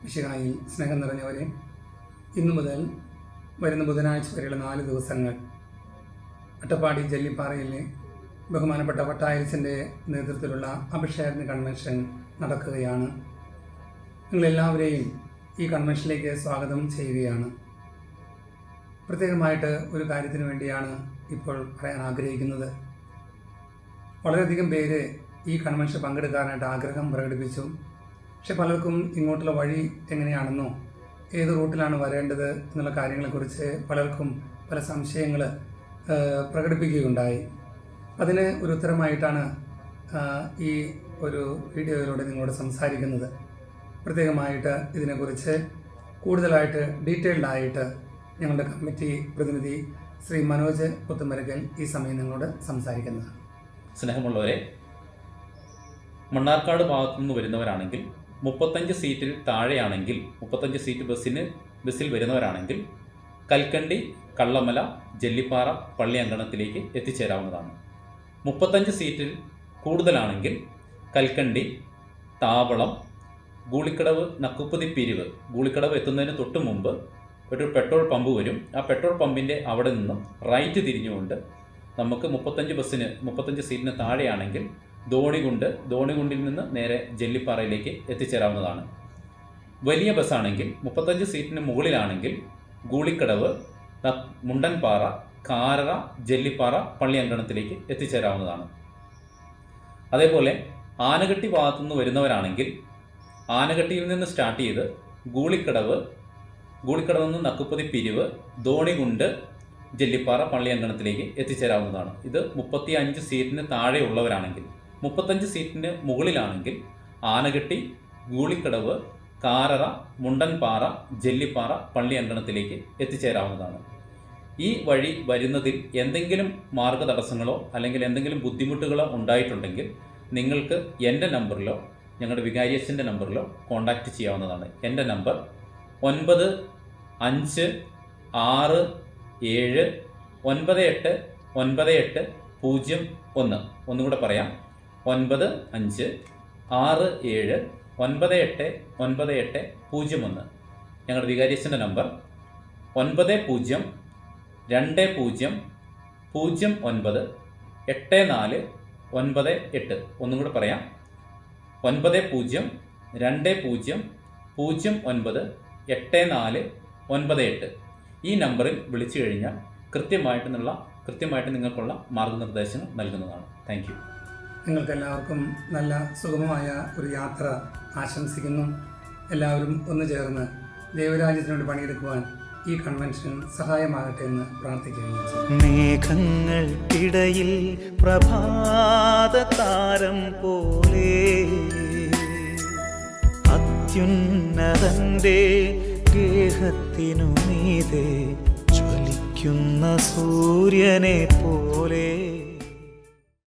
മിശിഹായിൽ സ്നേഹം നിറഞ്ഞവരെ, ഇന്നു മുതൽ വരുന്ന ബുധനാഴ്ച വരെയുള്ള 4 ദിവസങ്ങൾ അട്ടപ്പാടി ജല്ലിപ്പാറയിലെ ബഹുമാനപ്പെട്ട വട്ടായച്ചൻ്റെ നേതൃത്വത്തിലുള്ള അഭിഷേക കൺവെൻഷൻ നടക്കുകയാണ്. നിങ്ങളെല്ലാവരെയും ഈ കൺവെൻഷനിലേക്ക് സ്വാഗതം ചെയ്യുകയാണ്. പ്രത്യേകമായിട്ട് ഒരു കാര്യത്തിന് വേണ്ടിയാണ് ഇപ്പോൾ പറയാൻ ആഗ്രഹിക്കുന്നത്. വളരെയധികം പേര് ഈ കൺവെൻഷൻ പങ്കെടുക്കാനായിട്ട് ആഗ്രഹം പ്രകടിപ്പിച്ചു. പക്ഷെ പലർക്കും ഇങ്ങോട്ടുള്ള വഴി എങ്ങനെയാണെന്നോ ഏത് റൂട്ടിലാണ് വരേണ്ടത് എന്നുള്ള കാര്യങ്ങളെക്കുറിച്ച് പലർക്കും പല സംശയങ്ങൾ പ്രകടിപ്പിക്കുകയുണ്ടായി. അതിന് ഒരു ഉത്തരമായിട്ടാണ് ഈ ഒരു വീഡിയോയിലൂടെ നിങ്ങളോട് സംസാരിക്കുന്നത്. പ്രത്യേകമായിട്ട് ഇതിനെക്കുറിച്ച് കൂടുതലായിട്ട് ഡീറ്റെയിൽഡായിട്ട് ഞങ്ങളുടെ കമ്മിറ്റി പ്രതിനിധി ശ്രീ മനോജ് പുത്തുമരക്കൽ ഈ സമയം നിങ്ങളോട് സംസാരിക്കുന്നതാണ്. സ്നേഹമുള്ളവരെ, മണ്ണാർക്കാട് ഭാഗത്തു നിന്ന് വരുന്നവരാണെങ്കിൽ 35 സീറ്റിൽ താഴെയാണെങ്കിൽ 35 സീറ്റ് ബസ്സിൽ വരുന്നവരാണെങ്കിൽ കൽക്കണ്ടി, കള്ളമല, ജല്ലിപ്പാറ പള്ളി അങ്കണത്തിലേക്ക് എത്തിച്ചേരാവുന്നതാണ്. 35 സീറ്റിൽ കൂടുതലാണെങ്കിൽ കൽക്കണ്ടി, താവളം, ഗൂളിക്കടവ്, നക്കുപ്പതി പിരിവ്, ഗൂളിക്കടവ് എത്തുന്നതിന് തൊട്ട് മുമ്പ് ഒരു പെട്രോൾ പമ്പ് വരും. ആ പെട്രോൾ പമ്പിൻ്റെ അവിടെ നിന്നും റൈറ്റ് തിരിഞ്ഞുകൊണ്ട് നമുക്ക് 35 സീറ്റിന് താഴെയാണെങ്കിൽ ധോണികുണ്ടിൽ നിന്ന് നേരെ ജല്ലിപ്പാറയിലേക്ക് എത്തിച്ചേരാവുന്നതാണ്. വലിയ ബസ്സാണെങ്കിൽ 35 സീറ്റിന് മുകളിലാണെങ്കിൽ ഗൂളിക്കടവ്, മുണ്ടൻപാറ, കാരറ, ജല്ലിപ്പാറ പള്ളി അങ്കണത്തിലേക്ക് എത്തിച്ചേരാവുന്നതാണ്. അതേപോലെ ആനകട്ടി ഭാഗത്തുനിന്ന് വരുന്നവരാണെങ്കിൽ ആനകട്ടിയിൽ നിന്ന് സ്റ്റാർട്ട് ചെയ്ത് ഗൂളിക്കടവ് നിന്ന് നക്കുപ്പതി പിരിവ്, ധോണികുണ്ട്, ജല്ലിപ്പാറ പള്ളി അങ്കണത്തിലേക്ക് എത്തിച്ചേരാവുന്നതാണ്. ഇത് 35 സീറ്റിന് താഴെയുള്ളവരാണെങ്കിൽ. 35 സീറ്റിന് മുകളിലാണെങ്കിൽ ആനകട്ടി, ഗൂളിക്കടവ്, കാരറ, മുണ്ടൻപാറ, ജല്ലിപ്പാറ പള്ളി അങ്കണത്തിലേക്ക് എത്തിച്ചേരാവുന്നതാണ്. ഈ വഴി വരുന്നതിൽ എന്തെങ്കിലും മാർഗതടസ്സങ്ങളോ അല്ലെങ്കിൽ എന്തെങ്കിലും ബുദ്ധിമുട്ടുകളോ ഉണ്ടായിട്ടുണ്ടെങ്കിൽ നിങ്ങൾക്ക് എൻ്റെ നമ്പറിലോ ഞങ്ങളുടെ വികാരിയച്ഛൻ്റെ നമ്പറിലോ കോൺടാക്റ്റ് ചെയ്യാവുന്നതാണ്. എൻ്റെ നമ്പർ 9567989801. ഒന്നുകൂടെ പറയാം, 9567989801. ഞങ്ങളുടെ വികാരിയച്ഛൻ്റെ നമ്പർ 9020098498. ഒന്നും കൂടെ പറയാം, 9020098498. ഈ നമ്പറിൽ വിളിച്ചു കഴിഞ്ഞാൽ കൃത്യമായിട്ട് നിങ്ങൾക്കുള്ള മാർഗനിർദ്ദേശങ്ങൾ നൽകുന്നതാണ്. Thank you. നിങ്ങൾക്കെല്ലാവർക്കും നല്ല സുഗമമായ ഒരു യാത്ര ആശംസിക്കുന്നു. എല്ലാവരും ഒന്നു ചേർന്ന് ദൈവരാജ്യത്തിനോട് പണിയെടുക്കുവാൻ ഈ കൺവെൻഷൻ സഹായമാകട്ടെ എന്ന് പ്രാർത്ഥിക്കുന്നു. മേഘങ്ങൾക്കിടയിൽ പ്രഭാത താരം പോലെ അത്യുന്നതന്റെ ഗേഹത്തിനു മീതെ ജ്വലിക്കുന്ന സൂര്യനെ പോലെ